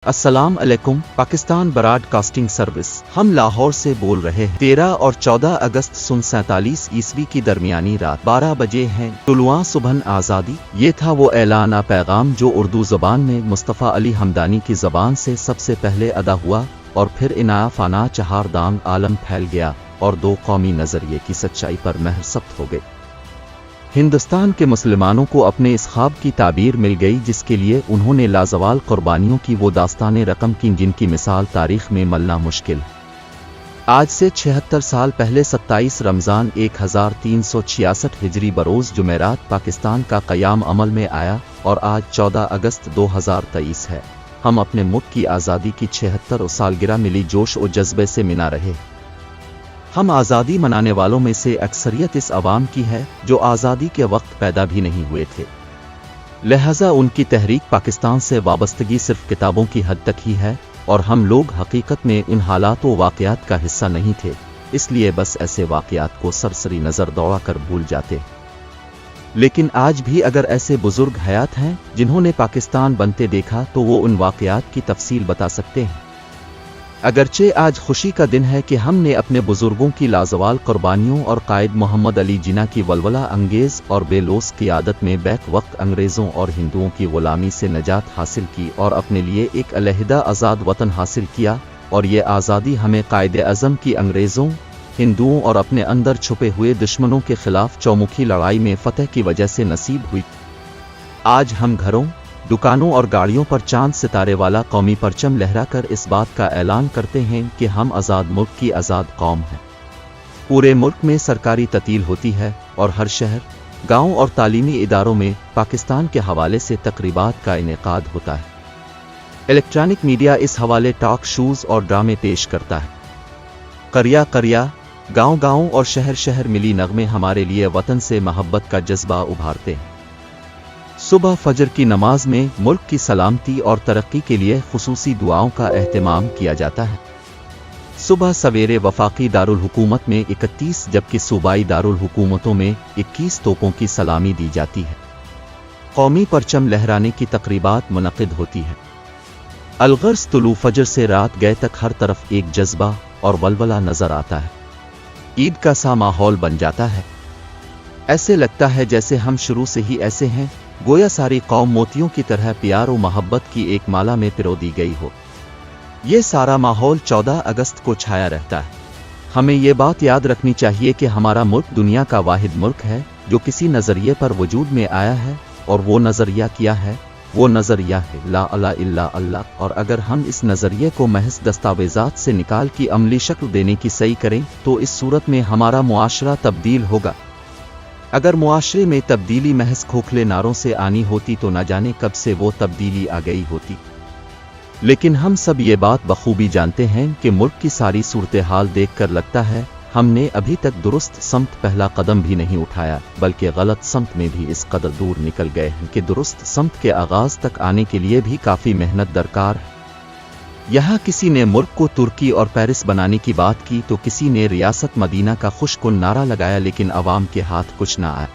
السلام علیکم۔ Pakistan Broad casting service, ہم لاہور سے بول رہے ہیں۔ 13 اور 14 اگست سن 47 کی درمیانی رات 12 بجے ہیں۔ طلوع صبح آزادی، یہ تھا وہ اعلانہ پیغام جو اردو زبان میں مصطفیٰ علی حمدانی کی زبان سے سب سے پہلے ادا ہوا اور پھر انا فانا چہار دانگ عالم پھیل گیا اور دو قومی نظریے کی سچائی پر مہر ثبت ہو گئی۔ ہندوستان کے مسلمانوں کو اپنے اس خواب کی تعبیر مل گئی جس کے لیے انہوں نے لازوال قربانیوں کی وہ داستانیں رقم کی جن کی مثال تاریخ میں ملنا مشکل ہے۔ آج سے 76 سال پہلے 27 رمضان 1366 ہجری بروز جمعرات پاکستان کا قیام عمل میں آیا اور آج 14 اگست 2023 ہے۔ ہم اپنے ملک کی آزادی کی 76 سالگرہ ملی جوش و جذبے سے منا رہے۔ ہم آزادی منانے والوں میں سے اکثریت اس عوام کی ہے جو آزادی کے وقت پیدا بھی نہیں ہوئے تھے، لہذا ان کی تحریک پاکستان سے وابستگی صرف کتابوں کی حد تک ہی ہے اور ہم لوگ حقیقت میں ان حالات و واقعات کا حصہ نہیں تھے، اس لیے بس ایسے واقعات کو سرسری نظر دوڑا کر بھول جاتے۔ لیکن آج بھی اگر ایسے بزرگ حیات ہیں جنہوں نے پاکستان بنتے دیکھا تو وہ ان واقعات کی تفصیل بتا سکتے ہیں۔ اگرچہ آج خوشی کا دن ہے کہ ہم نے اپنے بزرگوں کی لازوال قربانیوں اور قائد محمد علی جناح کی ولولہ انگیز اور بے لوث قیادت میں بیک وقت انگریزوں اور ہندوؤں کی غلامی سے نجات حاصل کی اور اپنے لیے ایک علیحدہ آزاد وطن حاصل کیا، اور یہ آزادی ہمیں قائد اعظم کی انگریزوں، ہندوؤں اور اپنے اندر چھپے ہوئے دشمنوں کے خلاف چومکھی لڑائی میں فتح کی وجہ سے نصیب ہوئی۔ آج ہم گھروں، دکانوں اور گاڑیوں پر چاند ستارے والا قومی پرچم لہرا کر اس بات کا اعلان کرتے ہیں کہ ہم آزاد ملک کی آزاد قوم ہیں۔ پورے ملک میں سرکاری تعطیل ہوتی ہے اور ہر شہر، گاؤں اور تعلیمی اداروں میں پاکستان کے حوالے سے تقریبات کا انعقاد ہوتا ہے۔ الیکٹرانک میڈیا اس حوالے ٹاک شوز اور ڈرامے پیش کرتا ہے۔ قریہ قریہ، گاؤں گاؤں اور شہر شہر ملی نغمے ہمارے لیے وطن سے محبت کا جذبہ ابھارتے ہیں۔ صبح فجر کی نماز میں ملک کی سلامتی اور ترقی کے لیے خصوصی دعاؤں کا اہتمام کیا جاتا ہے۔ صبح سویرے وفاقی دارالحکومت میں 31 جبکہ صوبائی دارالحکومتوں میں 21 توپوں کی سلامی دی جاتی ہے۔ قومی پرچم لہرانے کی تقریبات منعقد ہوتی ہے۔ الغرض طلوع فجر سے رات گئے تک ہر طرف ایک جذبہ اور ولولہ نظر آتا ہے۔ عید کا سا ماحول بن جاتا ہے۔ ایسے لگتا ہے جیسے ہم شروع سے ہی ایسے ہیں، گویا ساری قوم موتیوں کی طرح پیار و محبت کی ایک مالا میں پرو دی گئی ہو۔ یہ سارا ماحول 14 اگست کو چھایا رہتا ہے۔ ہمیں یہ بات یاد رکھنی چاہیے کہ ہمارا ملک دنیا کا واحد ملک ہے جو کسی نظریے پر وجود میں آیا ہے، اور وہ نظریہ کیا ہے؟ وہ نظریہ ہے لا الہ الا اللہ، اور اگر ہم اس نظریے کو محض دستاویزات سے نکال کی عملی شکل دینے کی سعی کریں تو اس صورت میں ہمارا معاشرہ تبدیل ہوگا۔ اگر معاشرے میں تبدیلی محض کھوکھلے نعروں سے آنی ہوتی تو نہ جانے کب سے وہ تبدیلی آ گئی ہوتی۔ لیکن ہم سب یہ بات بخوبی جانتے ہیں کہ ملک کی ساری صورتحال دیکھ کر لگتا ہے ہم نے ابھی تک درست سمت پہلا قدم بھی نہیں اٹھایا، بلکہ غلط سمت میں بھی اس قدر دور نکل گئے ہیں کہ درست سمت کے آغاز تک آنے کے لیے بھی کافی محنت درکار ہے۔ یہاں کسی نے ملک کو ترکی اور پیرس بنانے کی بات کی تو کسی نے ریاست مدینہ کا خوش کن نعرہ لگایا، لیکن عوام کے ہاتھ کچھ نہ آیا۔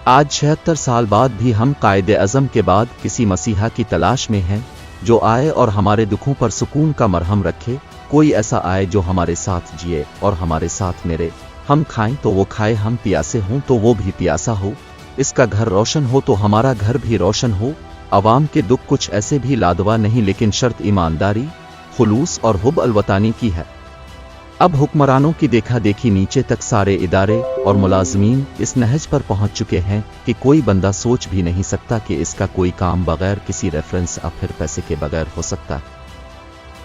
آج 76 سال بعد بھی ہم قائد اعظم کے بعد کسی مسیحا کی تلاش میں ہیں جو آئے اور ہمارے دکھوں پر سکون کا مرہم رکھے، کوئی ایسا آئے جو ہمارے ساتھ جیے اور ہمارے ساتھ میرے، ہم کھائیں تو وہ کھائے، ہم پیاسے ہوں تو وہ بھی پیاسا ہو، اس کا گھر روشن ہو تو ہمارا گھر بھی روشن ہو۔ عوام کے دکھ کچھ ایسے بھی لادوا نہیں، لیکن شرط ایمانداری، خلوص اور حب الوطنی کی ہے۔ اب حکمرانوں کی دیکھا دیکھی نیچے تک سارے ادارے اور ملازمین اس نہج پر پہنچ چکے ہیں کہ کوئی بندہ سوچ بھی نہیں سکتا کہ اس کا کوئی کام بغیر کسی ریفرنس اور پھر پیسے کے بغیر ہو سکتا ہے۔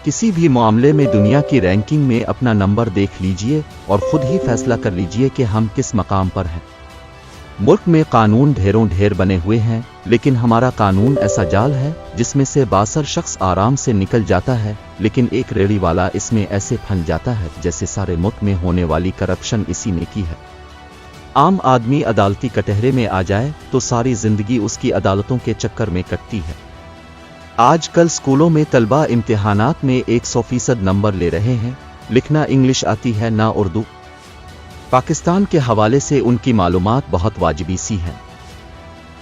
کسی بھی معاملے میں دنیا کی رینکنگ میں اپنا نمبر دیکھ لیجئے اور خود ہی فیصلہ کر لیجئے کہ ہم کس مقام پر ہیں۔ ملک میں قانون ڈھیروں ڈھیر بنے ہوئے ہیں، لیکن ہمارا قانون ایسا جال ہے جس میں سے باثر شخص آرام سے نکل جاتا ہے، لیکن ایک ریڑھی والا اس میں ایسے پھنس جاتا ہے جیسے سارے ملک میں ہونے والی کرپشن اسی نے کی ہے۔ عام آدمی عدالتی کٹہرے میں آ جائے تو ساری زندگی اس کی عدالتوں کے چکر میں کٹتی ہے۔ آج کل اسکولوں میں طلبہ امتحانات میں 100% نمبر لے رہے ہیں، لکھنا انگلش آتی ہے نہ اردو۔ پاکستان کے حوالے سے ان کی معلومات بہت واجبی سی ہیں۔